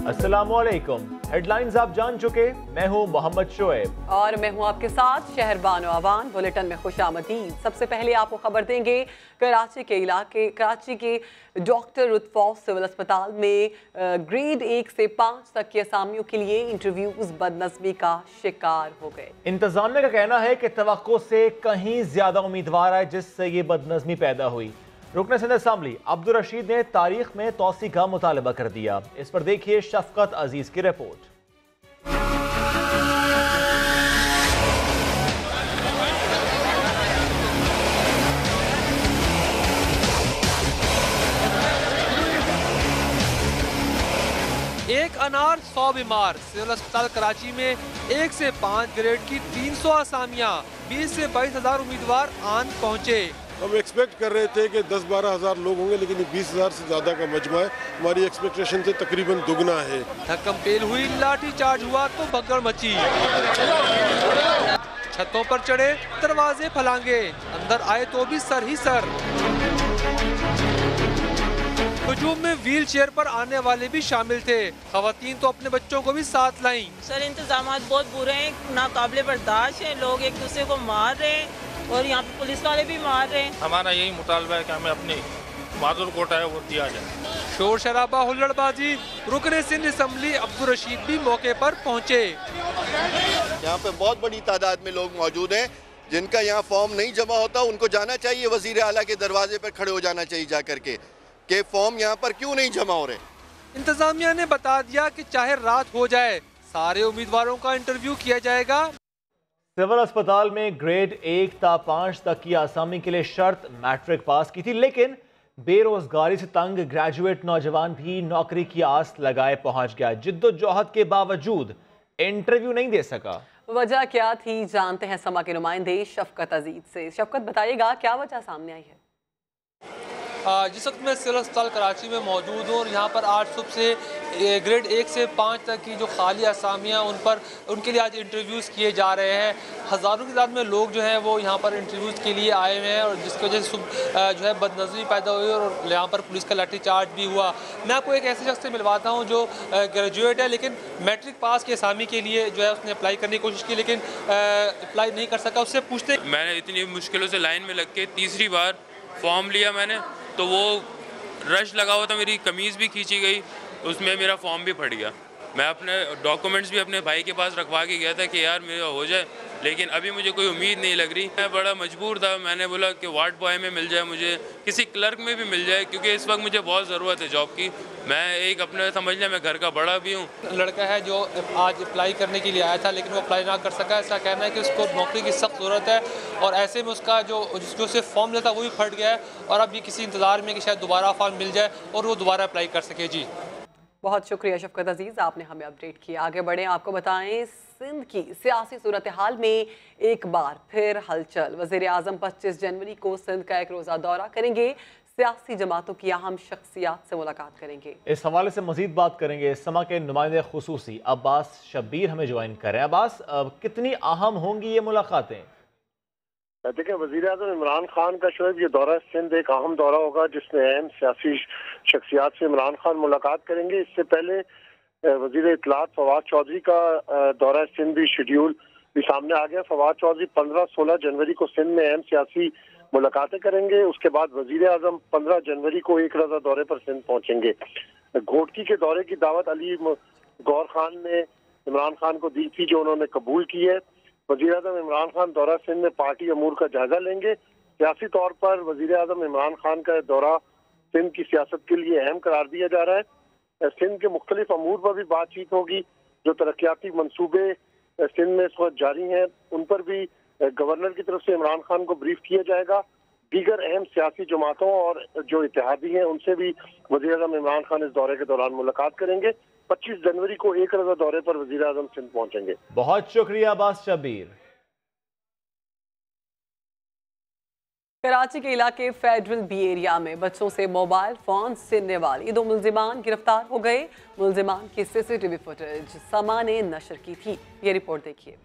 अस्सलामुअलैकुम। हेडलाइंस आप जान चुके, मैं हूं मोहम्मद शोएब और मैं हूं आपके साथ शहरबानो अवान। बुलेटिन में खुशामदीद। सबसे पहले आपको खबर देंगे कराची के डॉक्टर रुतफौस सिविल अस्पताल में ग्रेड 1 से 5 तक की असामियों के लिए इंटरव्यूज बदनज़मी का शिकार हो गए। इंतजामिया का कहना है कि तवक्को से कहीं ज्यादा उम्मीदवार आए, जिससे ये बदनज़मी पैदा हुई। रुकन सिंध असम्बली अब्दुल रशीद ने तारीख में तौसी का मुतालबा कर दिया। इस पर देखिए शफकत अजीज की रिपोर्ट। एक अनार 100 बीमार। सिविल अस्पताल कराची में 1 से 5 ग्रेड की 300 असामियां, 20 से 22 हजार उम्मीदवार आन पहुंचे। हम एक्सपेक्ट कर रहे थे कि 10-12 हज़ार लोग होंगे, लेकिन 20 हज़ार से ज़्यादा का मजमा है। हमारी एक्सपेक्टेशन से तकरीबन दुगना है। धक्कम पेल हुई, लाठी चार्ज हुआ तो भगदड़ मची। छतों पर चढ़े, दरवाजे फलांगे, अंदर आए तो भी सर ही सर। हुजूम में व्हील चेयर पर आने वाले भी शामिल थे। खवातीन तो अपने बच्चों को भी साथ लाईं। सर, इंतजाम बहुत बुरे हैं, नाकाबिले बर्दाश्त है। लोग एक दूसरे को मार रहे हैं और यहाँ पे पुलिस वाले भी मार रहे हैं। हमारा यही मुतालबा है कि हमें अपनी माजुर कोटा है वो दिया जाए। शोर शराबा, हुल्लड़बाजी। रुकने सिंध असम्बली अब्दुल रशीद भी मौके पर पहुंचे। यहाँ पे बहुत बड़ी तादाद में लोग मौजूद हैं जिनका यहाँ फॉर्म नहीं जमा होता। उनको जाना चाहिए, वजीर आला के दरवाजे पर खड़े हो जाना चाहिए जा करके कि फॉर्म यहाँ पर क्यों नहीं जमा हो रहे। इंतजामिया ने बता दिया कि चाहे रात हो जाए, सारे उम्मीदवारों का इंटरव्यू किया जाएगा। सिविल अस्पताल में ग्रेड 1 से 5 तक की आसामी के लिए शर्त मैट्रिक पास की थी, लेकिन बेरोजगारी से तंग ग्रेजुएट नौजवान भी नौकरी की आस लगाए पहुंच गया। जिद्दोजहद के बावजूद इंटरव्यू नहीं दे सका। वजह क्या थी, जानते हैं समा के नुमाइंदे शफकत अजीज से। शफकत, बताइएगा क्या वजह सामने आई है? जिस वक्त मैं सिविल अस्पताल कराची में मौजूद हूँ और यहाँ पर आज सुबह से ग्रेड 1 से 5 तक की जो खाली असामियाँ उनके लिए आज इंटरव्यूज़ किए जा रहे हैं। हज़ारों की तादाद में लोग जो हैं वो यहाँ पर इंटरव्यूज़ के लिए आए हुए हैं और जिसकी वजह से सुबह जो है बदनज़मी पैदा हुई और यहाँ पर पुलिस का लाठी चार्ज भी हुआ। मैं आपको एक ऐसे शख्स से मिलवाता हूँ जो ग्रेजुएट है, लेकिन मैट्रिक पास की असामी के लिए जो है उसने अप्लाई करने की कोशिश की, लेकिन अप्लाई नहीं कर सका। उससे पूछते, मैंने इतनी मुश्किलों से लाइन में लग के तीसरी बार फॉर्म लिया मैंने, तो वो रश लगा हुआ था, मेरी कमीज़ भी खींची गई, उसमें मेरा फॉर्म भी फट गया। मैं अपने डॉक्यूमेंट्स भी अपने भाई के पास रखवा के गया था कि यार मेरा हो जाए, लेकिन अभी मुझे कोई उम्मीद नहीं लग रही। मैं बड़ा मजबूर था। मैंने बोला कि वार्ड बॉय में मिल जाए, मुझे किसी क्लर्क में भी मिल जाए, क्योंकि इस वक्त मुझे बहुत ज़रूरत है जॉब की। मैं एक अपने समझ लें मैं घर का बड़ा भी हूँ। लड़का है जो आज अप्लाई करने के लिए आया था लेकिन वो अप्लाई ना कर सका। ऐसा कहना है कि उसको नौकरी की सख्त ज़रूरत है और ऐसे में उसका जो सिर्फ फॉर्म लेता वो भी फट गया है और अब ये किसी इंतज़ार में कि शायद दोबारा फॉर्म मिल जाए और वो दोबारा अप्लाई कर सके। जी बहुत शुक्रिया शफकत अजीज, आपने हमें अपडेट किया। आगे बढ़े, आपको बताएं सिंध की सियासी सूरत हाल में एक बार फिर हलचल। वज़ीर आज़म 25 जनवरी को सिंध का एक रोज़ा दौरा करेंगे। सियासी जमातों की अहम शख्सियात से मुलाकात करेंगे। इस हवाले से मजीद बात करेंगे समा के नुमाइंदे खुसूसी अब्बास शब्बीर हमें ज्वाइन करें। अब्बास, कितनी अहम होंगी ये मुलाकातें? देखिए, वज़ीर आज़म इमरान खान का शायद ये दौरा सिंध एक अहम दौरा होगा जिसमें अहम सियासी शख्सियात से इमरान खान मुलाकात करेंगे। इससे पहले वज़ीर इत्तलात फवाद चौधरी का दौरा सिंध भी शेड्यूल भी सामने आ गया। फवाद चौधरी 15-16 जनवरी को सिंध में अहम सियासी मुलाकातें करेंगे। उसके बाद वज़ीर आज़म 15 जनवरी को एक रोज़ा दौरे पर सिंध पहुंचेंगे। घोटकी के दौरे की दावत अली गौर खान ने इमरान खान को दी थी, जो उन्होंने कबूल की है। वज़ीर आज़म इमरान खान दौरा सिंध में पार्टी अमूर का जायजा लेंगे। सियासी तौर पर वज़ीर आज़म इमरान खान का दौरा सिंध की सियासत के लिए अहम करार दिया जा रहा है। सिंध के मुख्तलिफ अमूर पर भी बातचीत होगी। जो तरक्याती मनसूबे सिंध में इस वक्त जारी हैं उन पर भी गवर्नर की तरफ से इमरान खान को ब्रीफ किया जाएगा। दीगर अहम सियासी जमातों और जो इत्तेहादी हैं उनसे भी वज़ीर आज़म इमरान खान इस दौरे के दौरान मुलाकात करेंगे। 25 जनवरी को एक रोज़ा दौरे पर वज़ीर आज़म सिंध पहुंचेंगे। बहुत शुक्रिया अब्बास शब्बीर। कराची के इलाके फेडरल बी एरिया में बच्चों से मोबाइल फोन छीनने वाली 2 मुल्जिमान गिरफ्तार हो गए। मुल्जिमान की सीसीटीवी फुटेज समा ने नशर की थी। ये रिपोर्ट देखिए।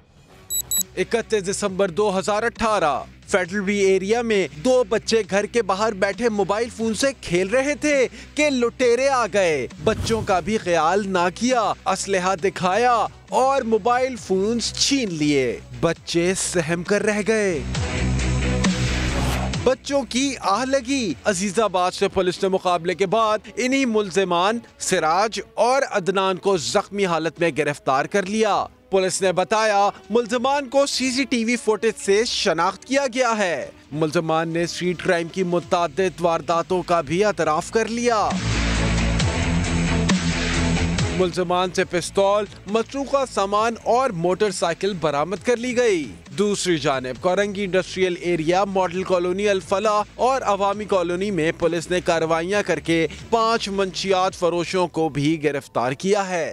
31 दिसंबर 2018 फेडरल बी एरिया में 2 बच्चे घर के बाहर बैठे मोबाइल फोन से खेल रहे थे कि लुटेरे आ गए। बच्चों का भी ख्याल ना किया, असलहा दिखाया और मोबाइल फोन्स छीन लिए। बच्चे सहम कर रह गए। बच्चों की आह लगी। अजीजाबाद से पुलिस ने मुकाबले के बाद इन्हीं मुल्जिमान सिराज और अदनान को जख्मी हालत में गिरफ्तार कर लिया। पुलिस ने बताया मुल्जिमान को सीसीटीवी फुटेज से शनाख्त किया गया है। मुल्जिमान ने स्ट्रीट क्राइम की मुतअद्दिद वारदातों का भी एतराफ कर लिया। मुल्जिमान से पिस्तौल, मसरूका सामान और मोटरसाइकिल बरामद कर ली गई। दूसरी जानिब Korangi industrial area, model colony Al-Falah और अवामी कॉलोनी में पुलिस ने कार्रवाइयां करके 5 मंशियात फरोशों को भी गिरफ्तार किया है।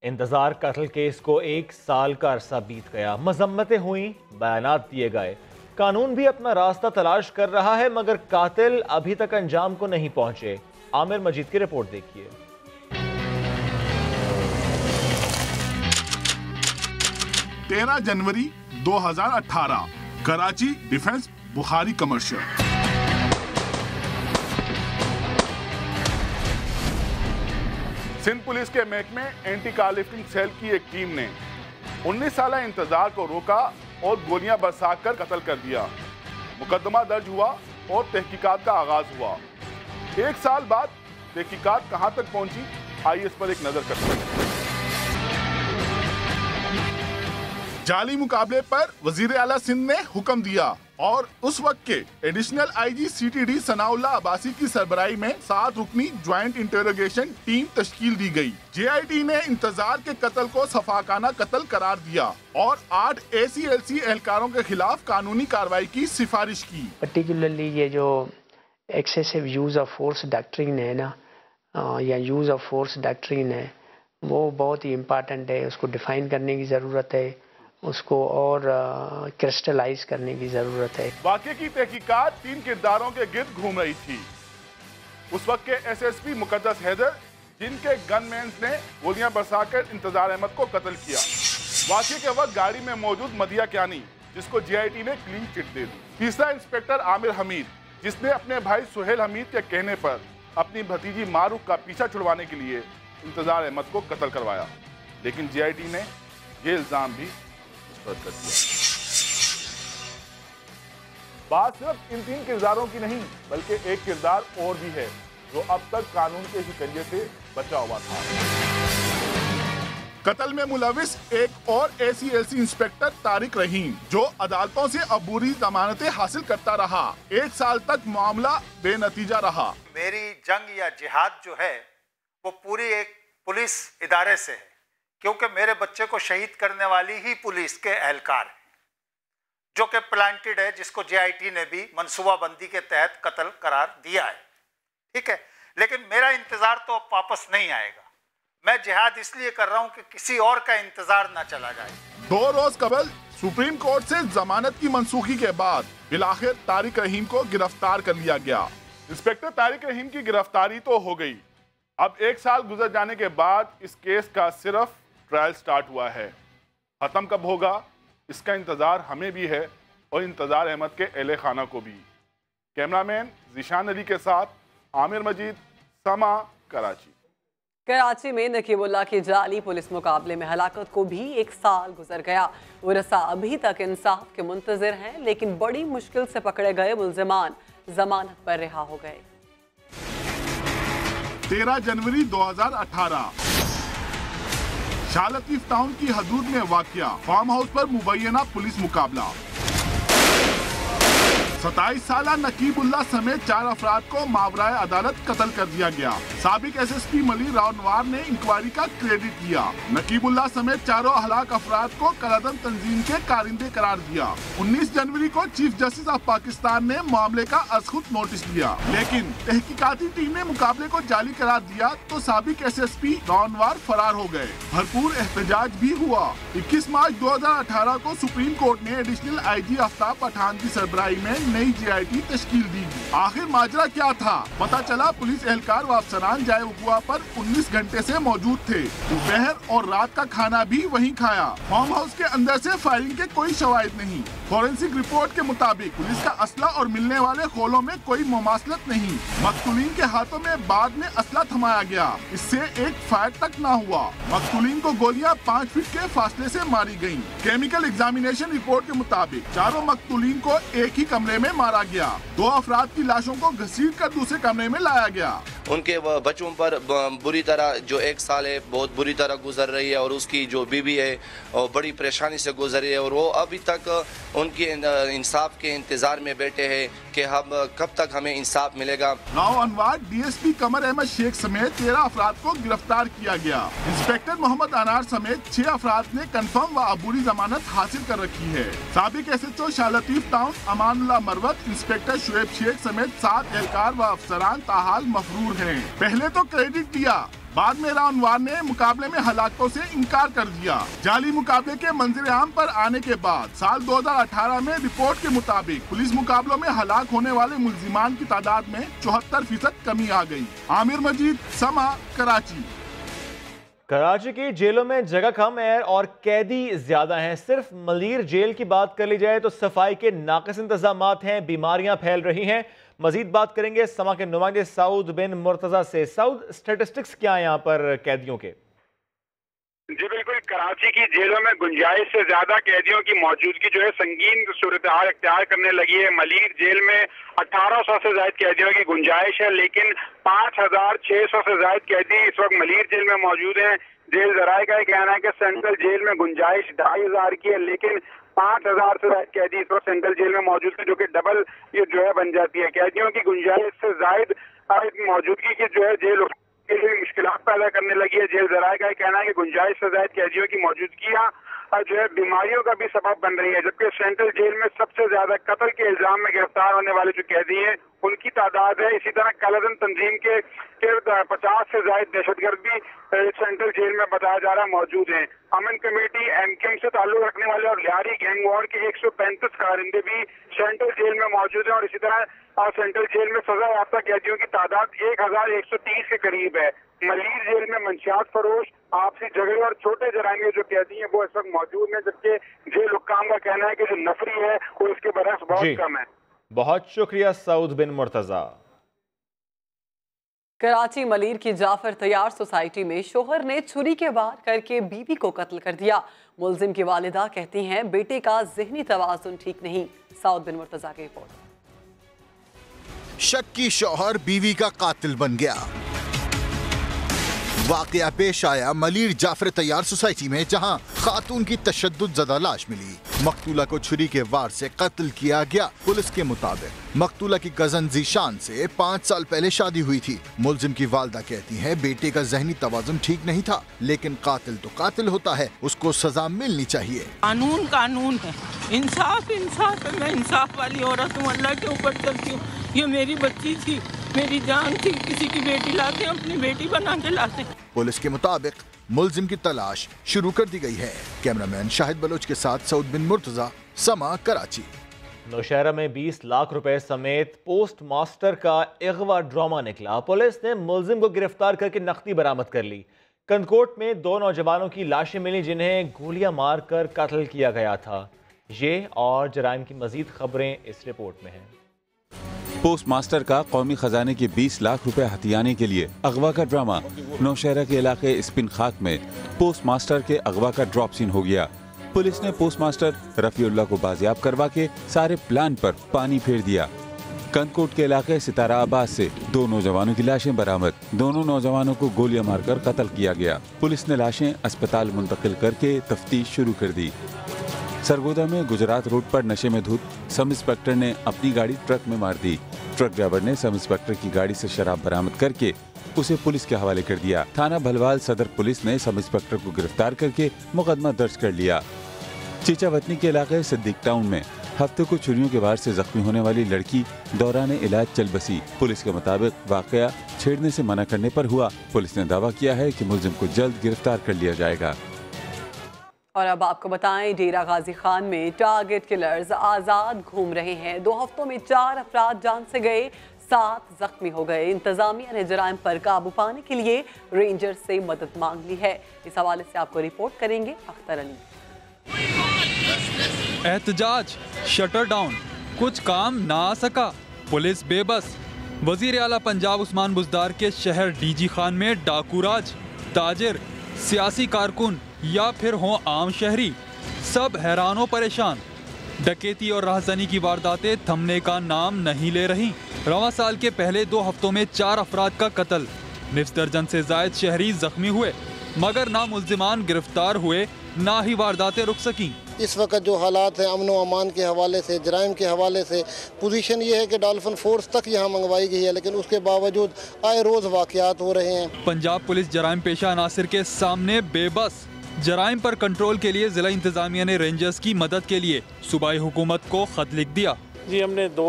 इंतजार कत्ल केस को 1 साल का अरसा बीत गया। मजम्मतें हुई, बयानात दिए गए, कानून भी अपना रास्ता तलाश कर रहा है, मगर कातिल अभी तक अंजाम को नहीं पहुंचे। आमिर मजीद की रिपोर्ट देखिए। 13 जनवरी 2018 Karachi defence Bukhari commercial. Sindh police के महकमे एंटी कार लिफ्टिंग सेल की एक टीम ने 19 साल इंतजार को रोका और गोलियां बरसाकर कत्ल कर दिया। मुकदमा दर्ज हुआ और तहकीकात का आगाज हुआ। 1 साल बाद तहकीकात कहां तक पहुंची, आइए इस पर एक नजर करते हैं। जाली मुकाबले पर वजीर आला सिंध ने हुक्म दिया और उस वक्त के additional IG CTD Sanaullah Abbasi की सरबराही में 7 रुकनी ज्वाइंट इंटरोगेशन टीम तश्कील दी गई। जेआईटी ने इंतजार के कत्ल को सफाकाना कत्ल करार दिया और 8 एसीएलसी एहलकारों के खिलाफ कानूनी कार्रवाई की सिफारिश की। पर्टिकुलरली ये जो excessive use of force doctrine है ना, या यूज ऑफ फोर्स डॉक्ट्रिन है, वो बहुत ही इम्पोर्टेंट है। उसको डिफाइन करने की जरूरत है, उसको और क्रिस्टलाइज करने की जरूरत है। वाकये की तहकीकात 3 किरदारों के गिर्द घूम रही थी। उस वक्त के एसएसपी मुकद्दस हैदर, जिनके गनमैन ने गोलियां बरसाकर इंतजार अहमद को कत्ल किया। वाकये के वक्त गाड़ी में मौजूद मदिया क्यानी, जिसको जीआईटी ने क्लीन चिट दे दी। तीसरा इंस्पेक्टर आमिर हमीद, जिसने अपने भाई सुहेल हमीद के कहने पर अपनी भतीजी मारूफ का पीछा छुड़वाने के लिए इंतजार अहमद को कत्ल करवाया, लेकिन जीआईटी ने ये इल्जाम भी कर दिया। बात सिर्फ इन 3 किरदारों की नहीं, बल्कि एक किरदार और भी है जो अब तक कानून के शिकंजे से बचा हुआ था। कत्ल में मुलविस एक और एसीएलसी इंस्पेक्टर तारिक रहीम, जो अदालतों से अबूरी जमानतें हासिल करता रहा। 1 साल तक मामला बेनतीजा रहा। मेरी जंग या जिहाद जो है वो पूरी एक पुलिस इदारे से है, क्योंकि मेरे बच्चे को शहीद करने वाली ही पुलिस के एहलकार हैं, जो कि प्लांटेड है, जिसको जेआईटी ने भी मनसूबाबंदी के तहत कत्ल करार दिया है। ठीक है, लेकिन मेरा इंतजार तो अब वापस नहीं आएगा। मैं जिहाद इसलिए कर रहा हूं कि किसी और का इंतजार ना चला जाए। 2 रोज कबल सुप्रीम कोर्ट से जमानत की मनसूखी के बाद बिलाखिर तारिक रहीम को गिरफ्तार कर लिया गया। इंस्पेक्टर तारिक रहीम की गिरफ्तारी तो हो गई। अब 1 साल गुजर जाने के बाद इस केस का सिर्फ ट्रायल स्टार्ट हुआ है। खत्म कब होगा इसका इंतजार हमें भी है और इंतजार अहमद के अहले खाना को भी। कैमरामैन जिशान अली के साथ आमिर मजीद, समा, कराची। कराची में नकीबुल्लाह की जाली पुलिस मुकाबले में हलाकत को भी 1 साल गुजर गया। वरसा अभी तक इंसाफ के मुंतजिर हैं, लेकिन बड़ी मुश्किल से पकड़े गए मुल्जिमान जमानत पर रिहा हो गए। 13 जनवरी 2018 शाह लतीफ टाउन की हदूद में वाक़िया फार्म हाउस पर मुबैना पुलिस मुकाबला। 27 साला नकीबुल्लाह समेत 4 अफराद को मावराए अदालत कत्ल कर दिया गया। साबिक एसएसपी मली रावनवार ने इंक्वायरी का क्रेडिट दिया। नकीबुल्लाह समेत 4 हलाक अफराद को कलअदम तंजीम के कारिंदे करार दिया। 19 जनवरी को चीफ जस्टिस ऑफ पाकिस्तान ने मामले का अज़खुद नोटिस लिया, लेकिन तहकीकाती टीम ने मुकाबले को जाली करार दिया तो साबिक एसएसपी रावनवार फरार हो गए। भरपूर एहतजाज भी हुआ। 21 मार्च 2018 को सुप्रीम कोर्ट ने एडिशनल आईजी आफ्ताब पठान की सरबराही में नई GIT तश्कील दी। आखिर माजरा क्या था? पता चला पुलिस एहलकार व अफसरान जाए वकुआ पर 19 घंटे से मौजूद थे। दोपहर और रात का खाना भी वहीं खाया। फार्म हाउस के अंदर से फायरिंग के कोई शवाहिद नहीं। फॉरेंसिक रिपोर्ट के मुताबिक पुलिस का असला और मिलने वाले खोलों में कोई मुमासलत नहीं। मकतूलीन के हाथों में बाद में असला थमाया गया, इससे एक फायर तक ना हुआ। मकतूलीन को गोलियां 5 फीट के फासले से मारी गयी। केमिकल एग्जामिनेशन रिपोर्ट के मुताबिक चारों मकतूलीन को एक ही कमरे में मारा गया। 2 अफराद की लाशों को घसीट कर दूसरे कमरे में लाया गया। उनके बच्चों पर बुरी तरह जो 1 साल है बहुत बुरी तरह गुजर रही है और उसकी जो बीवी है और बड़ी परेशानी से गुजर रही है और वो अभी तक उनकी इंसाफ के इंतजार में बैठे हैं कि हम कब तक हमें इंसाफ मिलेगा। गाँव अनवार DSP कमर अहमद शेख समेत 13 अफराद को गिरफ्तार किया गया। इंस्पेक्टर मोहम्मद अनार समेत 6 अफराद ने कंफर्म व अबूरी जमानत हासिल कर रखी है। साबिक SHO Shah Latif town Amanullah Marwat, inspector Shoaib Sheikh समेत 7 एहलकार व अफसरान ताहाल मफरूर हैं। पहले तो क्रेडिट दिया, बाद में रामवार ने मुकाबले में हलाकतों से इनकार कर दिया। जाली मुकाबले के मंजर आम पर आने के बाद साल 2018 में रिपोर्ट के मुताबिक पुलिस मुकाबलों में हलाक होने वाले मुल्जिमान की तादाद में 74% कमी आ गई। आमिर मजीद, समा, कराची। कराची की जेलों में जगह कम है और कैदी ज्यादा हैं। सिर्फ मलीर जेल की बात कर ली जाए तो सफाई के नाक़िस इंतजामात हैं, बीमारियां फैल रही हैं। मजीद बात करेंगे समा के नुमाइंदे सऊद बिन मुर्तजा से। सऊद, स्टेटिस्टिक्स क्या है यहाँ पर कैदियों के? जी बिल्कुल, कराची की जेलों में गुंजाइश से ज्यादा कैदियों की मौजूदगी जो है संगीन सूरत हाल इख्तियार करने लगी है। मलीर जेल में 1800 से ज्यादा कैदियों की गुंजाइश है, लेकिन 5600 से ज्यादा कैदी इस वक्त मलीर जेल में मौजूद हैं। जेल जराये का कहना है कि सेंट्रल जेल में गुंजाइश 2500 की है, लेकिन 5000 से ज्यादा कैदी इस वक्त सेंट्रल जेल में मौजूद है, जो कि डबल ये जो है बन जाती है। कैदियों की गुंजाइश से ज्यादा मौजूदगी की जो है जेल के लिए मुश्किलात पैदा करने लगी है। जेल जराये का कहना है कि गुंजाइश से ज्यादा कैदियों की मौजूदगी जो है बीमारियों का भी सबब बन रही है, जबकि सेंट्रल जेल में सबसे ज्यादा कत्ल के इल्जाम में गिरफ्तार होने वाले जो कैदी हैं उनकी तादाद है। इसी तरह कालाधन तंजीम के 50 से ज्यादा दहशतगर्द भी सेंट्रल जेल में बताया जा रहा है मौजूद हैं। अमन कमेटी MKM से ताल्लुक रखने वाले और लिहारी गैंग वॉर के 135 कारिंदे भी सेंट्रल जेल में मौजूद हैं और इसी तरह सेंट्रल जेल में सजा याफ्ता कैदियों की तादाद 1130 के करीब है। मलीर जेल में मंशियात फरोश, आपसी झगड़े और छोटे जराइम जो कैदी हैं वो इस वक्त मौजूद हैं, जबकि जेल हुक्काम का कहना है कि जो नफरी है वो इसके बरस बहुत कम है। बहुत शुक्रिया सऊद बिन मुर्तजा। कराची मलीर की जाफर तैयार सोसाइटी में शोहर ने छुरी के वार करके बीवी को कत्ल कर दिया। मुल्जिम की वालिदा कहती हैं बेटे का ज़हनी तवाज़ुन ठीक नहीं। सऊद बिन मुर्तजा की रिपोर्ट। शक्की शौहर बीवी का कातिल बन गया। वाकया पेश आया मलीर जाफर तैयार सोसाइटी में, जहां खातून की तशद्दुद ज़दा लाश मिली। मकतूला को छुरी के वार से कत्ल किया गया। पुलिस के मुताबिक मकतूला की कजन जीशान से 5 साल पहले शादी हुई थी। मुल्जिम की वालदा कहती है बेटे का ज़हनी तवाज़ुन ठीक नहीं था, लेकिन कातिल तो कातिल होता है, उसको सजा मिलनी चाहिए। कानून कानून है, इंसाफ इंसाफ है। मैं इंसाफ वाली औरत हूँ, अल्लाह के ऊपर चलती हूँ। ये मेरी बच्ची थी, मेरी जान थी। किसी की बेटी लाते हैं, अपनी बेटी बना के लाते हैं। पुलिस के मुताबिक मुल्जिम की तलाश शुरू कर दी गई है। कैमरामैन शाहिद बलोच के साथ सऊद बिन मुर्तजा, समा, कराची। नौशहरा में 20 लाख रुपए समेत पोस्ट मास्टर का अगवा ड्रामा निकला। पुलिस ने मुल्जिम को गिरफ्तार करके नकदी बरामद कर ली। कनकोट में 2 नौजवानों की लाशें मिली जिन्हें गोलियां मारकर कत्ल किया गया था। ये और जराइम की मजीद खबरें इस रिपोर्ट में हैं। पोस्ट मास्टर का कौमी खजाने के 20 लाख रुपए हथियाने के लिए अगवा का ड्रामा। नौशहरा के इलाके स्पिन खाक में पोस्ट मास्टर के अगवा का ड्रॉप सीन हो गया। पुलिस ने पोस्ट मास्टर रफीउल्लाह को बाजियाब करवा के सारे प्लान पर पानी फेर दिया। कंदकोट के इलाके सितारा आबाद से 2 नौजवानों की लाशें बरामद। दोनों नौजवानों को गोलियां मारकर कत्ल किया गया। पुलिस ने लाशें अस्पताल मुंतकिल करके तफ्तीश शुरू कर दी। सरगोदा में गुजरात रोड पर नशे में धुत सब इंस्पेक्टर ने अपनी गाड़ी ट्रक में मार दी। ट्रक ड्राइवर ने सब इंस्पेक्टर की गाड़ी से शराब बरामद करके उसे पुलिस के हवाले कर दिया। थाना भलवाल सदर पुलिस ने सब इंस्पेक्टर को गिरफ्तार करके मुकदमा दर्ज कर लिया। चीचावतनी के इलाके सिद्दीक टाउन में हफ्ते को छुरियों के वार से जख्मी होने वाली लड़की दौरान इलाज चल बसी। पुलिस के मुताबिक वाकया छेड़ने से मना करने पर हुआ। पुलिस ने दावा किया है कि मुलजिम को जल्द गिरफ्तार कर लिया जाएगा। और अब आपको बताएं, डेरा गाजी खान में टारगेट किलर्स आज़ाद घूम रहे हैं। 2 हफ्तों में 4 अफराद जान से गए, 7 जख्मी हो गए। इंतजामिया ने जराइम पर काबू पाने के लिए रेंजर्स से मदद मांग ली है। इस हवाले से आपको रिपोर्ट करेंगे अख्तर अली। एहतजाज, शटर डाउन, कुछ काम ना आ सका, पुलिस बेबस। वजीर आला पंजाब उस्मान बुज़दार के शहर डीजी खान में डाकू राज, ताजिर, सियासी कारकुन या फिर हों आम शहरी, सब हैरान परेशान। डकैती और राहज़नी की वारदातें थमने का नाम नहीं ले रही। रवां साल के पहले 2 हफ्तों में 4 अफराद का कत्ल, निफ्स दर्जन से जायद शहरी जख्मी हुए, मगर ना मुल्जिमान गिरफ्तार हुए ना ही वारदातें रुक सकीं। इस वक्त जो हालात हैं अमन व अमान के हवाले से, जराइम के हवाले से, पोजीशन ये है कि डॉल्फिन फोर्स तक यहाँ मंगवाई गई है, लेकिन उसके बावजूद आए रोज़ वाक़यात हो रहे हैं। पंजाब पुलिस जराइम पेशा अनासिर के सामने बेबस। जराइम पर कंट्रोल के लिए जिला इंतजामिया ने रेंजर्स की मदद के लिए सूबाई हुकूमत को खत लिख दिया। जी, हमने 2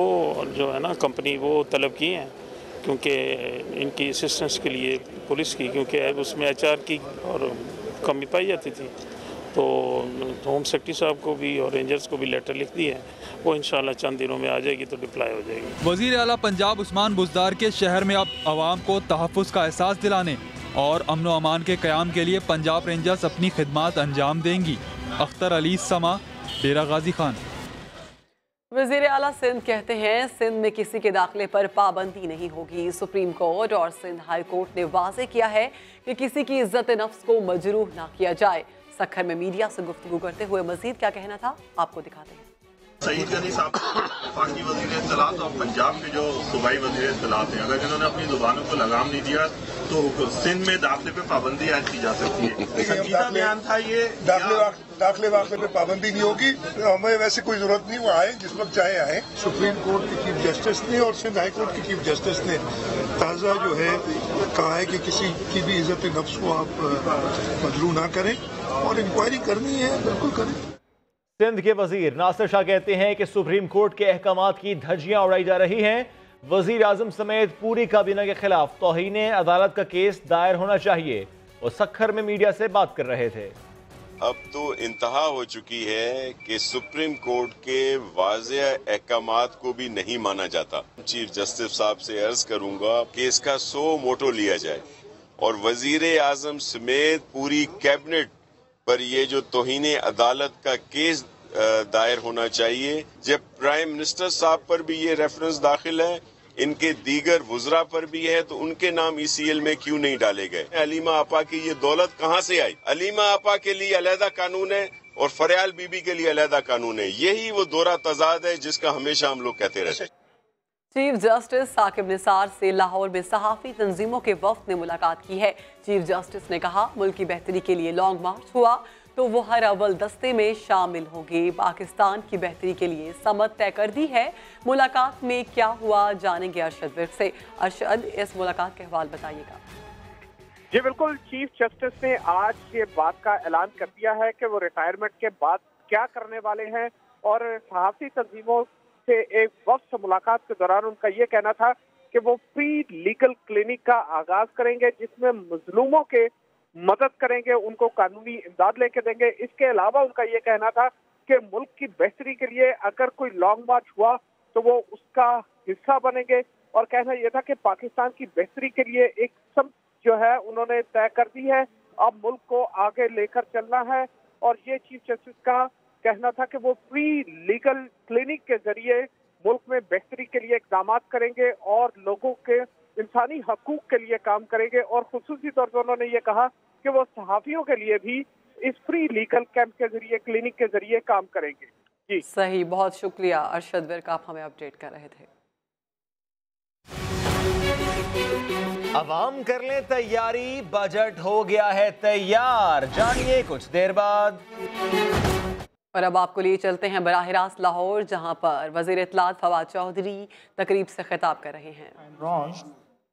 जो है ना कंपनी वो तलब की हैं, क्योंकि इनकी असिस्टेंस के लिए पुलिस की, क्योंकि उसमें HR की और कमी पाई जाती थी, तो होम सेक्रेटरी साहब को भी और रेंजर्स को भी लेटर लिख दी है। वो इंशाल्लाह चंद दिनों में आ जाएगी तो डिप्लॉय हो जाएगी। वजीर आला पंजाब उस्मान बुज़दार के शहर में अब आवाम को तहफ़्फ़ुज़ का एहसास दिलाने और अमन व अमान के क़याम के लिए पंजाब रेंजर्स अपनी खिदमात अंजाम देंगी। अख्तर अली, समा, डेरा गाजी खान। वज़ीर आला सिंध कहते हैं, सिंध में किसी के दाखिले पर पाबंदी नहीं होगी। सुप्रीम कोर्ट और सिंध हाई कोर्ट ने वाज़े किया है कि किसी की इज्जत नफ्स को मजरूह ना किया जाए। सखर में मीडिया से गुफ्तगू करते हुए मजीद क्या कहना था, आपको दिखाते हैं। सईद गनी साहब वफाकी वज़ीर इत्तलात और पंजाब के जो सूबाई वज़ीर इत्तलात हैं, अगर इन्होंने अपनी जुबानों को लगाम नहीं दिया तो सिंध में दाखिले पे पाबंदी आयद की जा सकती है। संजीदा बयान था ये। दाखिले वाखिले पे पाबंदी नहीं होगी, हमें वैसे कोई जरूरत नहीं, वो आए जिस वक्त चाहे आए। सुप्रीम कोर्ट की चीफ जस्टिस ने और सिंध हाई कोर्ट की चीफ जस्टिस ने ताज़ा जो है कहा है कि किसी की भी इज्जत नफ्स को आप मजरूह ना करें और इंक्वायरी करनी है, बिल्कुल करें। सिंध के वजीर नासिर शाह कहते हैं कि सुप्रीम कोर्ट के अहकामात की धज्जियां उड़ाई जा रही हैं। वजीर आजम समेत पूरी काबीना के खिलाफ तौहीन अदालत का केस दायर होना चाहिए। वो सखर में मीडिया से बात कर रहे थे। अब तो इंतहा हो चुकी है कि सुप्रीम कोर्ट के वाज़ेह अहकामात को भी नहीं माना जाता। चीफ जस्टिस साहब से अर्ज करूंगा कि इसका 100 मोटो लिया जाए और वजीर आजम समेत पूरी कैबिनेट पर ये जो तौहीन अदालत का केस दायर होना चाहिए। जब प्राइम मिनिस्टर साहब पर भी ये रेफरेंस दाखिल है, इनके दीगर वुज़रा पर भी है, तो उनके नाम ECL में क्यों नहीं डाले गए? अलीमा आपा की ये दौलत कहाँ से आई? अलीमा आपा के लिए अलहदा कानून है और फरियाल बीबी के लिए अलहदा कानून है। यही वो दोहरा तजाद है जिसका हमेशा हम लोग कहते रहते हैं। चीफ जस्टिस साकिब निसार से लाहौर में सहाफ़ी तंजीमों के वफ्द ने मुलाकात की है। चीफ जस्टिस ने कहा, मुल्क की बेहतरी के लिए लॉन्ग मार्च हुआ तो वो हर अव्वल दस्ते में शामिल होंगे। पाकिस्तान की बेहतरी के लिए समत तय कर दी है। मुलाकात में क्या हुआ जानेंगे अरशद विर्क से। अरशद, इस मुलाकात के हवाले बताइएगा। जी बिल्कुल, चीफ जस्टिस ने आज ये बात का ऐलान कर दिया है कि वो रिटायरमेंट के बाद क्या करने वाले हैं और सहाफ़ी तंजीमों से एक वक्त से मुलाकात के दौरान उनका ये कहना था कि वो फ्री लीगल क्लिनिक का आगाज करेंगे जिसमें मजलूमों के मदद करेंगे, उनको कानूनी इमदाद लेके देंगे। इसके अलावा उनका ये कहना था कि मुल्क की बेहतरी के लिए अगर कोई लॉन्ग मार्च हुआ तो वो उसका हिस्सा बनेंगे और कहना यह था कि पाकिस्तान की बेहतरी के लिए एक सब जो है उन्होंने तय कर दी है। अब मुल्क को आगे लेकर चलना है और ये चीफ जस्टिस का कहना था कि वो फ्री लीगल क्लिनिक के जरिए मुल्क में बेहतरी के लिए इक़दाम करेंगे और लोगों के इंसानी हकूक के लिए काम करेंगे और खुसूसी तौर पर उन्होंने ये कहा कि वो सहाफ़ियों के लिए भी इस फ्री लीगल कैंप के जरिए, क्लिनिक के जरिए काम करेंगे। जी सही, बहुत शुक्रिया अरशद विर्क, आप हमें अपडेट कर रहे थे। अवाम कर लें तैयारी, बजट हो गया है तैयार, जानिए कुछ देर बाद। और अब आपको लिए चलते हैं बराह रास्त लाहौर, जहां पर वज़ीर इत्तलात फवाद चौधरी तकरीब से खिताब कर रहे हैं।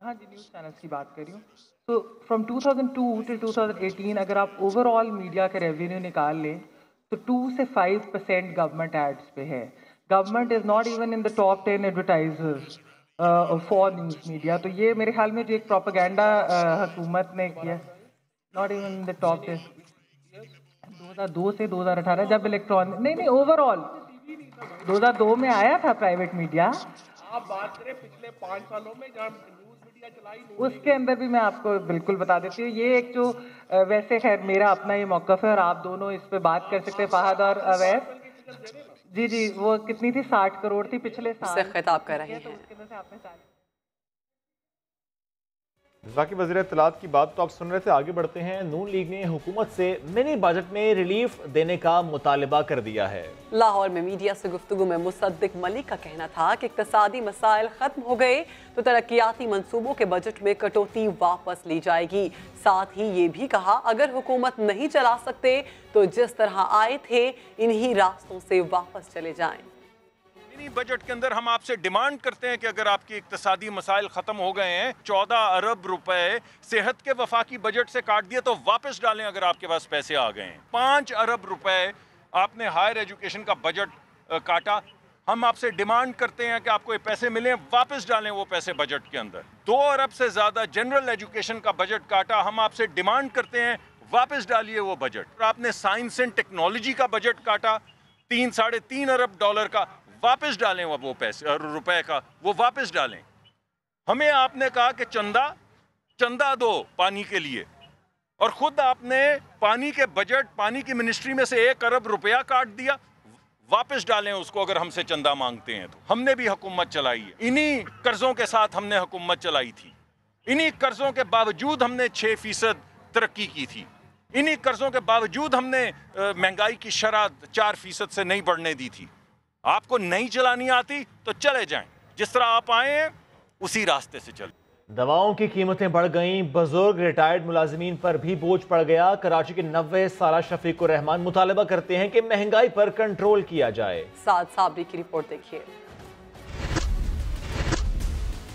हाँ जी, न्यूज़ चैनल्स की बात कर रही हूँ। तो फ्रॉम 2002 till 2018 अगर आप ओवरऑल मीडिया का रेवेन्यू निकाल लें तो 2 से 5% गवर्नमेंट एड्स पे है। Government is not even in the top 10 advertisers for news media. तो ये मेरे ख्याल में जो एक प्रोपेगेंडा हुकूमत ने किया, not even in the top 10। 2002 से 2018 जब इलेक्ट्रॉनिक नहीं ओवरऑल 2002 में आया था प्राइवेट मीडिया। आप बात करें पिछले 5 सालों में जहाँ न्यूज मीडिया चलाई, उसके अंदर भी मैं आपको बिल्कुल बता देती हूँ। ये एक जो वैसे खैर मेरा अपना ये मौक़िफ़ है और आप दोनों इस पे बात कर सकते हैं, फहद और अवैस। जी वो कितनी थी, 60 करोड़ थी पिछले साल से खिताब कर रहे हैं। बाकी वज़ीर इत्तलात की बात तो आप सुन रहे थे। आगे बढ़ते हैं। नून लीग ने हुकूमत से मिनी बजट में रिलीफ देने का मुतालबा कर दिया है। लाहौर में मीडिया से गुफ्तगू में मुसद्दिक मलिक का कहना था कि इक़्तिसादी मसाइल खत्म हो गए तो तरक्याती मंसूबों के बजट में कटौती वापस ली जाएगी। साथ ही ये भी कहा अगर हुकूमत नहीं चला सकते तो जिस तरह आए थे इन्हीं रास्तों से वापस चले जाएं। मिनी बजट के अंदर हम आपसे डिमांड करते हैं कि अगर आपकी इक्तिसादी मसाइल ख़त्म हो गए हैं, 14 अरब रुपए सेहत के वफाकी बजट से काट दिए तो वापस डालें अगर आपके पास पैसे आ गए हैं। 5 अरब रुपए आपने हायर एजुकेशन का बजट काटा, हम आपसे डिमांड करते हैं कि आपको ये पैसे मिले, वापस डालें वो पैसे बजट के अंदर। 2 अरब से ज़्यादा जनरल एजुकेशन का बजट काटा, हम आपसे डिमांड करते हैं वापस डालिए वो बजट। आपने साइंस एंड टेक्नोलॉजी का बजट काटा 3-3.5 अरब डॉलर का, वापस डालें वो पैसे रुपए का, वो वापस डालें। हमें आपने कहा कि चंदा दो पानी के लिए और खुद आपने पानी के बजट, पानी की मिनिस्ट्री में से 1 अरब रुपया काट दिया। वापस डालें उसको अगर हमसे चंदा मांगते हैं तो। हमने भी हुकूमत चलाई है, इन्हीं कर्जों के साथ हमने हुकूमत चलाई थी। इन्हीं कर्जों के बावजूद हमने 6% तरक्की की थी। इन्हीं कर्जों के बावजूद हमने महंगाई की शरह 4% से नहीं बढ़ने दी थी। आपको नहीं चलानी आती तो चले जाएं, जिस तरह आप आए हैं उसी रास्ते से चलें। दवाओं की कीमतें बढ़ गईं, बुजुर्ग रिटायर्ड मुलाजिमीन पर भी बोझ पड़ गया। कराची के 90 साल शफीकुर रहमान मुतालबा करते हैं कि महंगाई पर कंट्रोल किया जाए। साद साबरी की रिपोर्ट देखिए।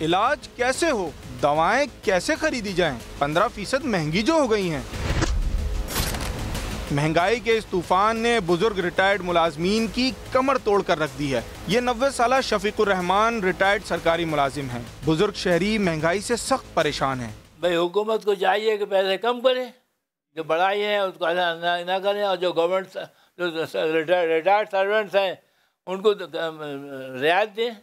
इलाज कैसे हो, दवाएं कैसे खरीदी जाएं, 15% महंगी जो हो गई हैं। महंगाई के इस तूफान ने बुजुर्ग रिटायर्ड मुलाजमीन की कमर तोड़ कर रख दी है। ये 90 साल शफीकुर रहमान रिटायर्ड सरकारी मुलाजिम हैं। बुजुर्ग शहरी महंगाई से सख्त परेशान हैं। भाई हुकूमत को चाहिए कि पैसे कम करे, जो बढ़ाई हैं उसको ना करें, और जो गवर्नमेंट जो रिटायर्ड सर्वेंट्स हैं उनको रियायत दें।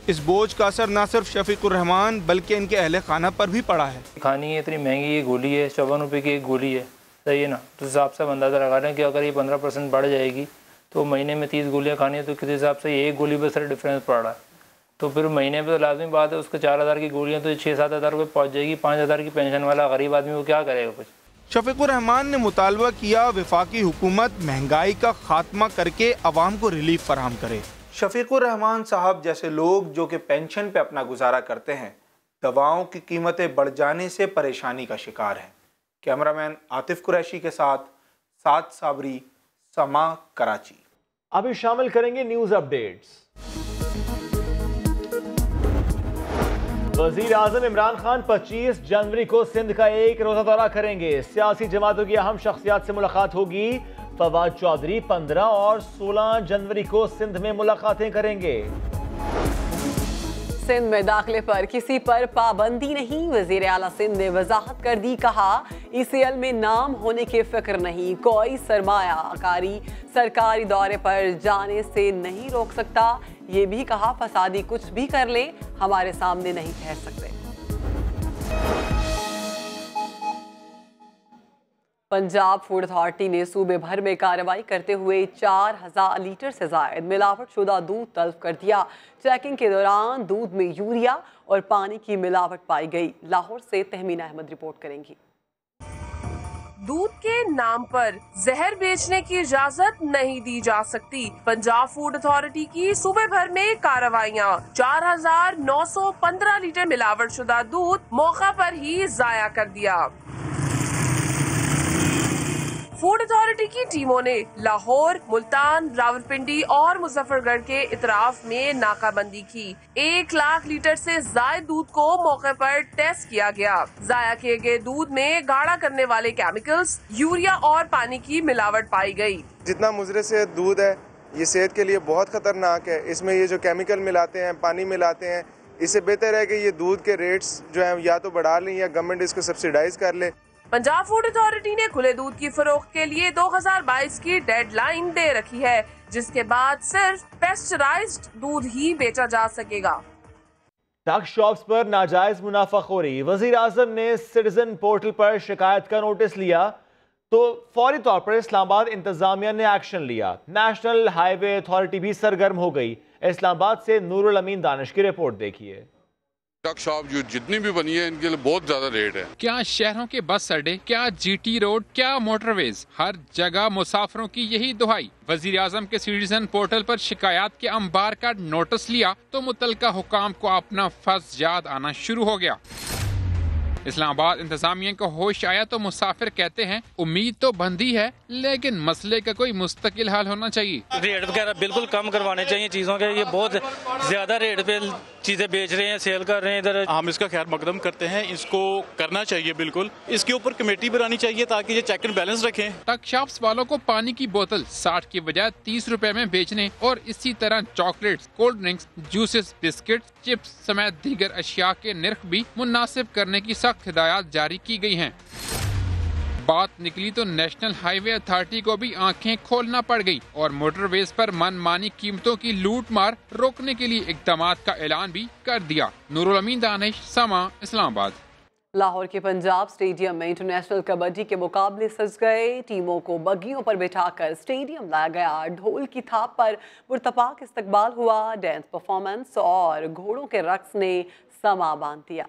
इस बोझ का असर न सिर्फ शफीकुर रहमान बल्कि इनके अहले खाना पर भी पड़ा है। खानी है इतनी महंगी, ये गोली है 54 रुपये की एक गोली है, सही है ना। तो हिसाब से हम अंदाज़ा लगा रहे हैं कि अगर ये 15% बढ़ जाएगी तो महीने में 30 गोलियां खानी है, तो किस हिसाब से ये एक गोली पर सर डिफरेंस पड़ रहा है। तो फिर महीने पे तो लाजमी बात है उसको 4000 की गोलियां तो 6-7 हज़ार रुपये पहुँच जाएगी। 5000 की पेंशन वाला गरीब आदमी वो क्या करेगा कुछ। शफीकुर रहमान ने मुतालबा किया वफाकी हुकूमत महंगाई का खात्मा करके अवाम को रिलीफ फराहम करे। शफीकुर रहमान साहब जैसे लोग जो कि पेंशन पे अपना गुजारा करते हैं, दवाओं की कीमतें बढ़ जाने से परेशानी का शिकार हैं। कैमरामैन आतिफ कुरैशी के साथ साद साबरी, समा, कराची। अभी शामिल करेंगे न्यूज अपडेट्स। वजीर आजम इमरान खान 25 जनवरी को सिंध का एक रोजा दौरा करेंगे। सियासी जमातों की अहम शख्सियात से मुलाकात होगी। फवाद चौधरी 15 और 16 जनवरी को सिंध में मुलाकातें करेंगे। सिंध में दाखिले पर किसी पर पाबंदी नहीं, वजीर आला सिंध ने वजाहत कर दी। कहा ECL में नाम होने की फिक्र नहीं, कोई सरमायाकारी सरकारी दौरे पर जाने से नहीं रोक सकता। ये भी कहा फसादी कुछ भी कर ले हमारे सामने नहीं ठहर सकते। पंजाब फूड अथॉरिटी ने सूबे भर में कार्रवाई करते हुए 4000 लीटर से जायद मिलावटशुदा दूध तल्फ कर दिया। चेकिंग के दौरान दूध में यूरिया और पानी की मिलावट पाई गई। लाहौर से तहमीना अहमद रिपोर्ट करेंगी। दूध के नाम पर जहर बेचने की इजाजत नहीं दी जा सकती। पंजाब फूड अथॉरिटी की सूबे भर में कार्रवाइयाँ। 4915 लीटर मिलावटशुदा दूध मौका पर ही जाया कर दिया। फूड अथॉरिटी की टीमों ने लाहौर, मुल्तान, रावलपिंडी और मुजफ्फरगढ़ के इतराफ में नाकाबंदी की। 1 लाख लीटर से जायद दूध को मौके पर टेस्ट किया गया। जाया किए गए दूध में गाढ़ा करने वाले केमिकल्स, यूरिया और पानी की मिलावट पाई गई। जितना मुजरे से दूध है ये सेहत के लिए बहुत खतरनाक है। इसमें ये जो केमिकल मिलाते हैं, पानी मिलाते हैं, इससे बेहतर है कि ये दूध के रेट्स जो है या तो बढ़ा लें या गवर्नमेंट इसको सब्सिडाइज कर ले। पंजाब फूड अथॉरिटी ने खुले दूध की फरोख्त के लिए 2022 की डेडलाइन दे रखी है, जिसके बाद सिर्फ पेस्चराइज्ड दूध ही बेचा जा सकेगा। टक शॉप्स पर नाजायज मुनाफाखोरी। वजीर आजम ने सिटीजन पोर्टल पर शिकायत का नोटिस लिया तो फौरी तौर पर इस्लामाबाद इंतजामिया ने एक्शन लिया। नेशनल हाईवे अथॉरिटी भी सरगर्म हो गई। इस्लामाबाद से नूरुल अमीन दानिश की रिपोर्ट देखिए। ट्रक शॉप जो जितनी भी बनी है इनके लिए बहुत ज्यादा रेट है। क्या शहरों के बस अड्डे, क्या जीटी रोड, क्या मोटरवेज, हर जगह मुसाफिरों की यही दुहाई। वजीर आजम के सिटीजन पोर्टल पर शिकायत के अंबार का नोटिस लिया तो मुतलका हुकाम को अपना फर्ज याद आना शुरू हो गया। इस्लामाबाद इंतजामिया को होश आया तो मुसाफिर कहते हैं उम्मीद तो बंदी है, लेकिन मसले का कोई मुस्तकिल हल होना चाहिए। रेट वगैरह बिल्कुल कम करवाने चाहिए चीज़ों के। ये बहुत ज्यादा रेट पे चीजें बेच रहे हैं, सेल कर रहे हैं इधर। हम इसका खैर मकदम करते हैं, इसको करना चाहिए बिल्कुल। इसके ऊपर कमेटी बनानी चाहिए ताकि ये चेक एंड बैलेंस रखें। टक शॉप्स वालों को पानी की बोतल 60 की बजाय 30 रुपए में बेचने और इसी तरह chocolates, cold drinks, juices, biscuits, chips समेत दीगर अशिया के निर्ख भी मुनासिब करने की सख्त हिदायत जारी की गई हैं। बात निकली तो नेशनल हाईवे अथॉरिटी को भी आंखें खोलना पड़ गई और मोटरवेज पर मनमानी कीमतों की लूट मार रोकने के लिए इक़दामात का ऐलान भी कर दिया। नूरुल अमीन दानिश, समा, इस्लामाबाद। लाहौर के पंजाब स्टेडियम में इंटरनेशनल कबड्डी के मुकाबले सज गए। टीमों को बग्गियों पर बिठाकर स्टेडियम लाया गया। ढोल की थाप पर पुरतपाक इस्तकबाल हुआ। डांस परफॉर्मेंस और घोड़ों के रक्स ने समा बांध दिया।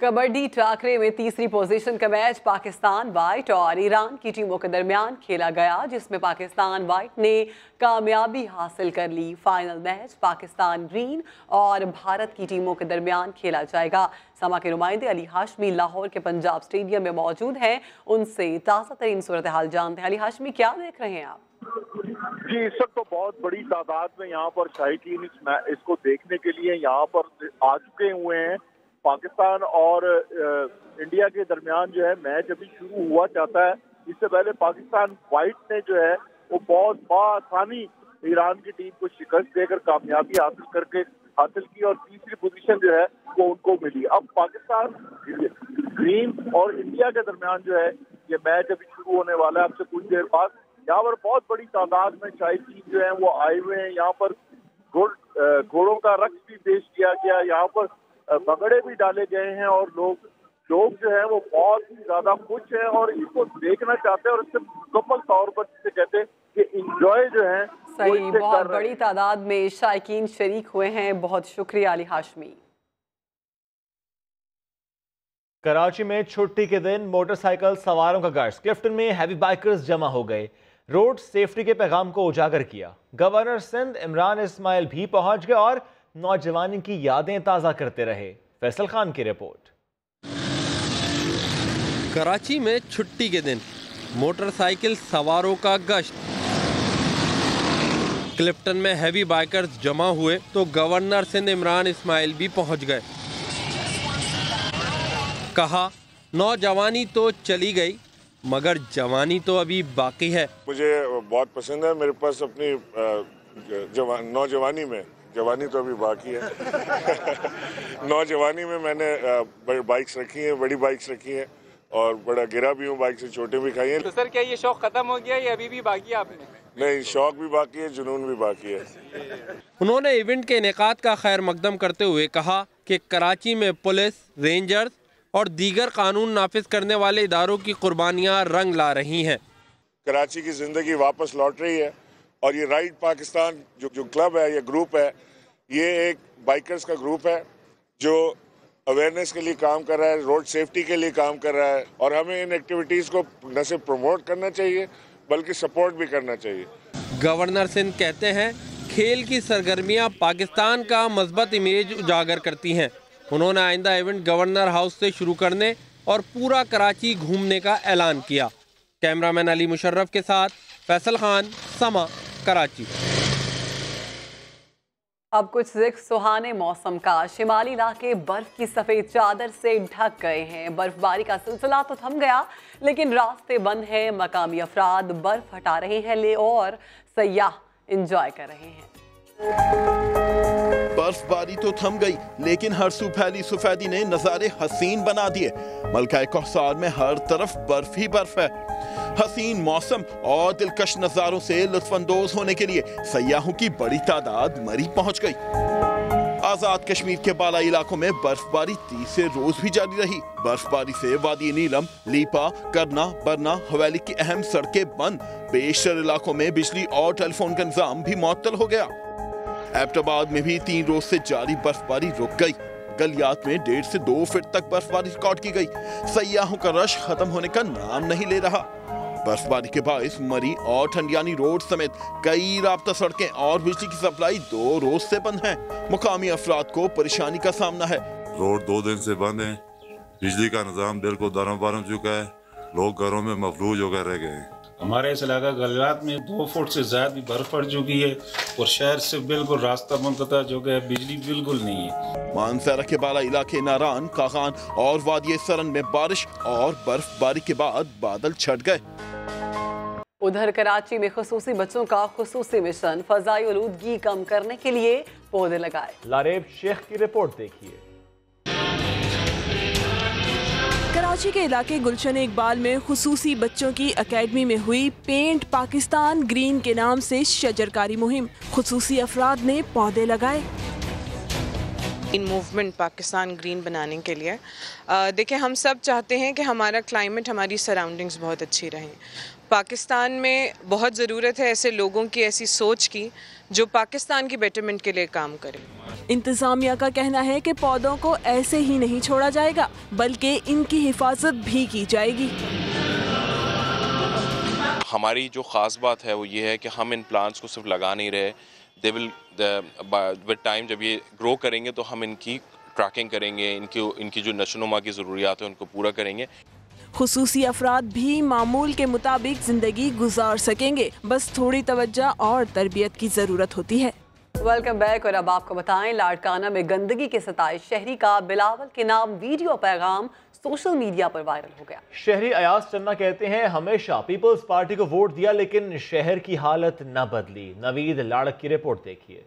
कबड्डी टाकरे में तीसरी पोजीशन का मैच पाकिस्तान वाइट और ईरान की टीमों के दरमियान खेला गया, जिसमें पाकिस्तान वाइट ने कामयाबी हासिल कर ली। फाइनल मैच पाकिस्तान ग्रीन और भारत की टीमों के दरमियान खेला जाएगा। समा के नुमाइंदे अली हाशमी लाहौर के पंजाब स्टेडियम में मौजूद हैं, उनसे ताज़ा तरीन सूरत हाल जानते हैं। अली हाशमी, क्या देख रहे हैं आप? जी, इस वक्त तो बहुत बड़ी तादाद में यहाँ पर शायकीन इसको देखने के लिए यहाँ पर आ चुके हुए हैं। पाकिस्तान और इंडिया के दरमियान जो है मैच अभी शुरू हुआ चाहता है। इससे पहले पाकिस्तान वाइट ने जो है वो बहुत आसानी ईरान की टीम को शिकस्त देकर कामयाबी हासिल की और तीसरी पोजीशन जो है वो उनको मिली। अब पाकिस्तान ग्रीन और इंडिया के दरमियान जो है ये मैच अभी शुरू होने वाला है। अब से कुछ देर बाद यहाँ पर बहुत बड़ी तादाद में शायकीन जो है वो आए हुए हैं। यहाँ पर घोड़ों का रक्स भी पेश किया गया, यहाँ पर भंगड़े भी डाले गए हैं और लोग जो है वो बहुत ही ज्यादा खुश हैं और इसको देखना चाहते हैं और इससे मुकम्मल तौर पर जिसे कहते हैं कि इंजॉय जो है सही, बहुत बड़ी तादाद में शायकीन शरीक हुए हैं। बहुत शुक्रिया अली हाशमी। कराची में छुट्टी के दिन मोटरसाइकिल सवारों का गश्त। क्लिफ्टन में हैवी बाइकर्स जमा हो गए, रोड सेफ्टी के पैगाम को उजागर किया। गवर्नर सिंध इमरान इस्माइल भी पहुंच गए और नौजवानी की यादें ताज़ा करते रहे। फैसल खान की रिपोर्ट। कराची में छुट्टी के दिन मोटरसाइकिल सवारों का गश्त। क्लिफ्टन में हैवी बाइकर्स जमा हुए तो गवर्नर सिंध इमरान इस्माइल भी पहुंच गए। कहा, नौजवानी तो चली गई मगर जवानी तो अभी बाकी है। मुझे बहुत पसंद है, मेरे पास अपनी नौजवानी में, जवानी तो अभी बाकी है नौजवानी में मैंने बड़ी बाइक्स रखी हैं, बड़ी बाइक्स रखी हैं और बड़ा गिरा भी हूँ, बाइक से छोटे भी खाई हैं। तो सर क्या ये शौक खत्म हो गया या अभी भी बाकी है आपने? नहीं, शौक भी बाकी है, जुनून भी बाकी है। उन्होंने इवेंट के इनेकाद का खैर मकदम करते हुए कहा कि कराची में पुलिस, रेंजर्स और दीगर कानून नाफिज करने वाले इदारों की कुर्बानियाँ रंग ला रही हैं। कराची की जिंदगी वापस लौट रही है और ये राइड पाकिस्तान जो क्लब है, ये ग्रुप है, ये एक बाइकर्स का ग्रुप है जो अवेयरनेस के लिए काम कर रहा है, रोड सेफ्टी के लिए काम कर रहा है और हमें इन एक्टिविटीज़ को न सिर्फ प्रमोट करना चाहिए बल्कि सपोर्ट भी करना चाहिए। गवर्नर सिंध कहते हैं खेल की सरगर्मियां पाकिस्तान का मजबूत इमेज उजागर करती हैं। उन्होंने आइंदा इवेंट गवर्नर हाउस से शुरू करने और पूरा कराची घूमने का ऐलान किया। कैमरामैन अली मुशर्रफ के साथ फैसल खान, समा, कराची। अब कुछ जिक्र सुहाने मौसम का। शिमाली इलाके बर्फ की सफेद चादर से ढक गए हैं। बर्फबारी का सिलसिला तो थम गया, लेकिन रास्ते बंद हैं। मकामी अफराद बर्फ हटा रहे हैं और सयाह एंजॉय कर रहे हैं। बर्फबारी तो थम गई, लेकिन हर सू फैली सफेदी ने नजारे हसीन बना दिए। मलका कौसार में हर तरफ बर्फ ही बर्फ है। हसीन मौसम और दिलकश नजारों से लुत्फानंदोज होने के लिए सयाहों की बड़ी तादाद मरी पहुंच गई। आजाद कश्मीर के बाला इलाकों में बर्फबारी तीसरे रोज भी जारी रही। बर्फबारी से वादी नीलम, लीपा, करना, बरना, हवेली की अहम सड़कें बंद। बेशतर इलाकों में बिजली और टेलीफोन का निजाम भी मुअत्तल हो गया। एबटाबाद में भी 3 रोज से जारी बर्फबारी रुक गई। गलियात में 1.5 से 2 फीट तक बर्फबारी रिकॉर्ड की गई। सयाहों का रश खत्म होने का नाम नहीं ले रहा। बर्फबारी के बायस मरी और ठंडियानी रोड समेत कई राब्ता सड़कें और बिजली की सप्लाई 2 रोज से बंद है। मुकामी अफराद को परेशानी का सामना है। रोड 2 दिन से बंद है। बिजली का निजाम बिल्कुल दरमबार हो चुका है। लोग घरों में मफलूज होकर रह गए हैं। हमारे इस इलाका गलियात में 2 फुट से ज्यादा भी बर्फ पड़ चुकी है और शहर से बिल्कुल रास्ता मुनक़ता जो है, बिजली बिल्कुल नहीं है। मानसरा के बाला इलाके नारान, कागान और वादी सरन में बारिश और बर्फबारी के बाद बादल छट गए। उधर कराची में खुसूसी बच्चों का खुसूसी मिशन, फजाई आलूदगी कम करने के लिए पौधे लगाए। लारेब शेख की रिपोर्ट देखिए। कराची के इलाके गुलशन इकबाल में खुसूसी बच्चों की अकेडमी में हुई पेंट पाकिस्तान ग्रीन के नाम से शजरकारी मुहिम। खुसूसी अफराद ने पौधे लगाए। इन मूवमेंट पाकिस्तान ग्रीन बनाने के लिए देखिए, हम सब चाहते हैं कि हमारा क्लाइमेट, हमारी सराउंडिंग्स बहुत अच्छी रहें। पाकिस्तान में बहुत ज़रूरत है ऐसे लोगों की, ऐसी सोच की जो पाकिस्तान की बेटरमेंट के लिए काम करें। इंतजामिया का कहना है कि पौधों को ऐसे ही नहीं छोड़ा जाएगा, बल्कि इनकी हिफाजत भी की जाएगी। हमारी जो ख़ास बात है वो ये है कि हम इन प्लांट्स को सिर्फ लगा नहीं रहे, दे विल विद टाइम जब ये ग्रो करेंगे तो हम इनकी ट्रैकिंग करेंगे, इनकी जो नशोनुमा की ज़रूरियात है उनको पूरा करेंगे। खुसूसी अफराद भी मामूल के मुताबिक जिंदगी गुजार सकेंगे, बस थोड़ी तवज्जो और तरबियत की ज़रूरत होती है। Welcome back. और अब आपको बताएं, लाड़काना में गंदगी के सताए शहरी का बिलावल के नाम वीडियो पैगाम सोशल मीडिया पर वायरल हो गया। शहरी अयाज चन्ना कहते हैं, हमेशा पीपल्स पार्टी को वोट दिया लेकिन शहर की हालत न बदली। नवीद लाड़क की रिपोर्ट देखिए।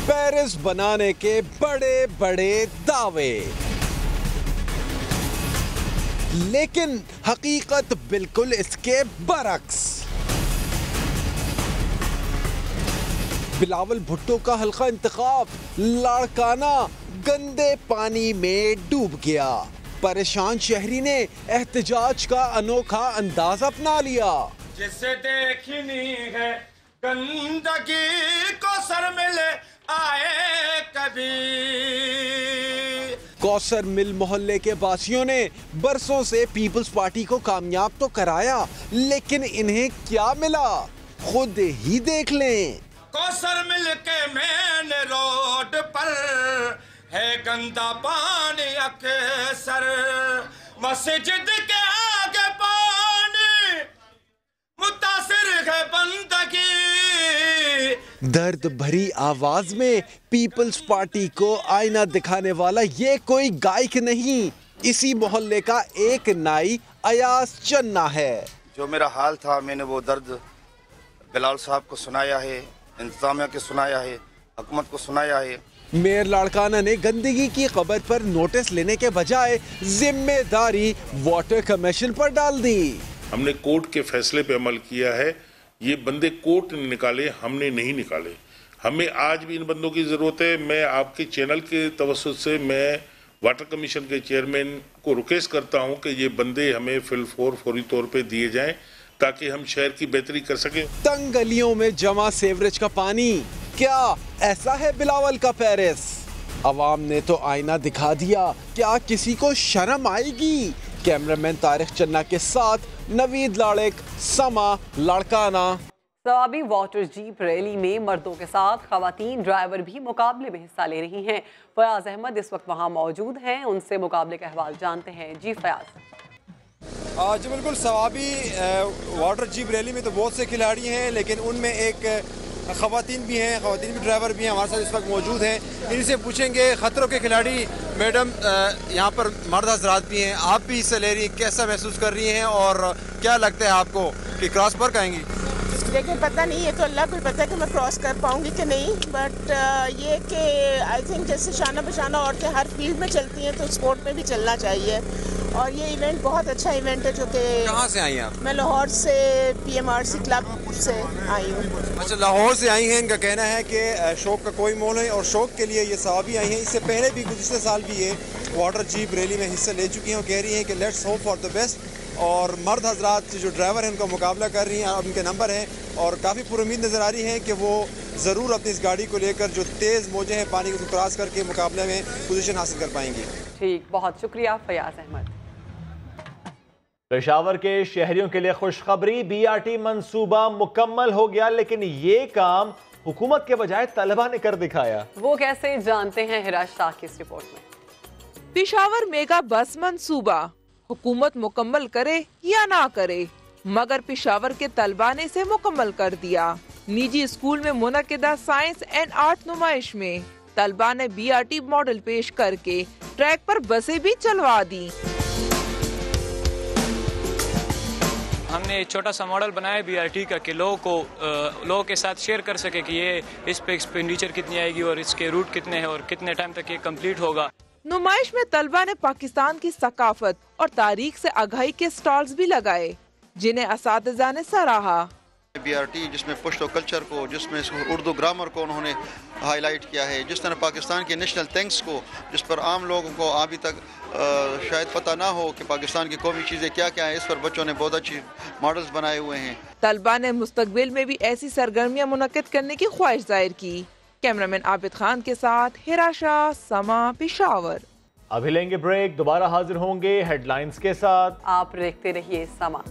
पेरिस बनाने के बड़े बड़े दावे, लेकिन हकीकत बिल्कुल इसके बरक्स। बिलावल भुट्टो का हल्का इंतखाब, लाड़काना गंदे पानी में डूब गया। परेशान शहरी ने एहतजाज का अनोखा अंदाज अपना लिया। जिसे देखनी है गंदगी को सर मिले आए कभी। कौसर मिल मोहल्ले के वासियों ने बरसों से पीपल्स पार्टी को कामयाब तो कराया, लेकिन इन्हें क्या मिला खुद ही देख लें। कौसर मिल के मेन रोड पर है गंदा पानी अक्सर, मस्जिद के आगे पानी मुतासिर है बंदगी। दर्द भरी आवाज में पीपल्स पार्टी को आईना दिखाने वाला ये कोई गायक नहीं, इसी मोहल्ले का एक नाई अयाज चन्ना है। जो मेरा हाल था मैंने वो दर्द बिलाल साहब को सुनाया है, इंतजामिया को सुनाया है, हुकूमत को सुनाया है। मेयर लाड़काना ने गंदगी की खबर पर नोटिस लेने के बजाय जिम्मेदारी वाटर कमीशन पर डाल दी। हमने कोर्ट के फैसले पे अमल किया है। ये बंदे कोर्ट ने निकाले, हमने नहीं निकाले। हमें आज भी इन बंदों की ज़रूरत है। मैं आपके चैनल के तवस्सुत से मैं वाटर कमीशन के चेयरमैन को रिक्वेस्ट करता हूं कि ये बंदे हमें फौरी तौर पे दिए जाएं ताकि हम शहर की बेहतरी कर सकें। तंग गलियों में जमा सीवरेज का पानी, क्या ऐसा है बिलावल का पेरिस? अवाम ने तो आईना दिखा दिया, क्या किसी को शर्म आएगी? कैमरामैन तारिक चन्ना के साथ नवीद लाड़ेक, समा Larkana. Swabi water jeep rally में मर्दों के साथ खवातीन ड्राइवर भी मुकाबले में हिस्सा ले रही हैं। फयाज अहमद इस वक्त वहां मौजूद हैं, उनसे मुकाबले का अहवाल जानते हैं। जी फयाज। जी बिल्कुल, सवाबी वाटर जीप रैली में तो बहुत से खिलाड़ी हैं, लेकिन उनमें एक खवातीन भी हैं, खवातीन भी ड्राइवर भी हैं हमारे साथ इस वक्त मौजूद हैं। इनसे पूछेंगे खतरों के खिलाड़ी मैडम, यहाँ पर मर्द हजरात भी हैं, आप भी हिस्सा ले रही हैं, कैसा महसूस कर रही हैं और क्या लगता है आपको कि क्रॉस पर आएंगी? देखिए पता नहीं, ये तो अल्लाह को पता है कि मैं क्रॉस कर पाऊंगी कि नहीं, बट ये कि आई थिंक जैसे शाना बशाना औरतें हर फील्ड में चलती हैं तो स्पोर्ट में भी चलना चाहिए। और ये इवेंट बहुत अच्छा इवेंट है जो कि। कहाँ से आई हैं आप? मैं लाहौर से PMRC क्लब से आई हूँ। अच्छा, लाहौर से आई हैं। इनका कहना है कि शौक का कोई मोल है और शौक के लिए ये सवाबी आई हैं। इससे पहले भी गुज़िश्ते साल भी ये वाटर जीप रैली में हिस्सा ले चुकी हैं और कह रही हैं कि let's hope for the best. और मर्द हजरात जो ड्राइवर हैं उनका मुकाबला कर रही हैं, अब उनके नंबर हैं और काफ़ी पुरुमीद नज़र आ रही हैं कि वो ज़रूर अपनी इस गाड़ी को लेकर जो तेज़ मौजें हैं पानी को क्रॉस करके मुकाबले में पोजीशन हासिल कर पाएंगी। ठीक, बहुत शुक्रिया फयाज अहमद। पेशावर के शहरियों के लिए खुशखबरी, BRT मंसूबा मुकम्मल हो गया, लेकिन ये काम हुकूमत के बजाय तलबा ने कर दिखाया। वो कैसे, जानते हैं हिराज शाह की इस रिपोर्ट में। पेशावर मेगा बस मंसूबा हुकूमत मुकम्मल करे या ना करे, मगर पेशावर के तलबा ने इसे मुकम्मल कर दिया। निजी स्कूल में मुनक्किदा साइंस एंड आर्ट नुमाइश में तलबा ने BRT मॉडल पेश करके ट्रैक पर बसें भी चलवा दी। हमने एक छोटा सा मॉडल बनाया BRT का कि लोगों के साथ शेयर कर सके कि ये इस पे एक्सपेंडिचर कितनी आएगी और इसके रूट कितने हैं और कितने टाइम तक ये कंप्लीट होगा। नुमाइश में तलबा ने पाकिस्तान की सकाफत और तारीख से आगाही के स्टॉल्स भी लगाए, जिन्हें असातिज़ा ने सराहा। BRT जिसमें पुश्तो कल्चर को, जिसमें उर्दू ग्रामर को उन्होंने हाईलाइट किया है, जिस तरह पाकिस्तान के नेशनल थैंक्स को, जिस पर आम लोगों को अभी तक शायद पता ना हो कि पाकिस्तान की कौमी चीज़ें क्या क्या हैं, इस पर बच्चों ने बहुत अच्छी मॉडल्स बनाए हुए हैं। तलबा ने मुस्तकबिल में भी ऐसी सरगर्मियां मुनक्किद करने की ख्वाहिश जाहिर की। कैमरामैन आबिद खान के साथ हिराशा, समा, पेशावर। अभी लेंगे ब्रेक, दोबारा हाजिर होंगे हेडलाइंस के साथ। आप देखते रहिए समा।